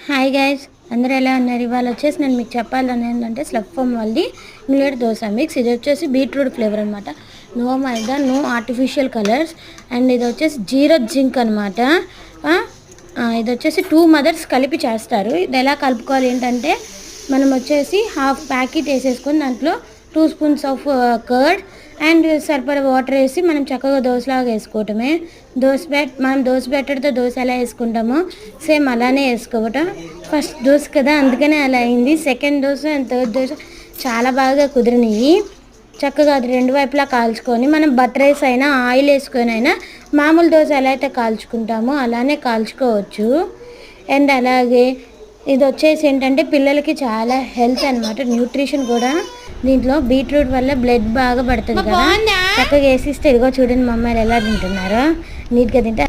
Hi guys, అందరూ ఎలా ఉన్నారు? ఇవాళ వచ్చేసి నేను మీకు చెప్పాలని ఏంటంటే స్లప్ ఫామ్ వాళ్ళది మిల్లెట్ దోశ మిక్స్. ఇది వచ్చేసి బీట్రూట్ ఫ్లేవర్ అనమాట. No maida, no artificial colours. And ఇది వచ్చేసి జీరో జింక్ అనమాట. ఇది వచ్చేసి 2 మదర్స్ కలిపి చేస్తారు. ఇది ఎలా కలుపుకోవాలి ఏంటంటే మనం వచ్చేసి హాఫ్ ప్యాకెట్ వేసేసుకొని దాంట్లో 2 స్పూన్స్ ఆఫ్ కర్డ్ అండ్ సరిపడా వాటర్ వేసి మనం చక్కగా దోశలాగా వేసుకోవటమే. మనం దోశ బ్యాటర్తో దోశ ఎలా వేసుకుంటామో సేమ్ అలానే వేసుకోవటం. ఫస్ట్ దోశ కదా అందుకనే అలా అయింది. Second dosa and third dosa చాలా బాగా కుదిరినాయి. చక్కగా అది 2 వైపులా కాల్చుకొని మనం బటర్ రైస్ అయినా ఆయిల్ వేసుకొని అయినా మామూలు దోశ ఎలా అయితే కాల్చుకుంటామో అలానే కాల్చుకోవచ్చు. అండ్ అలాగే ఇది వచ్చేసి ఏంటంటే పిల్లలకి చాలా హెల్త్ అనమాట, న్యూట్రిషన్ కూడా. దీంట్లో బీట్రూట్ వల్ల బ్లడ్ బాగా పడుతుంది కదా, చక్కగా వేసిస్తే ఇదిగో చూడండి మా అమ్మాయిలు ఎలా తింటున్నారో నీట్గా తింటే.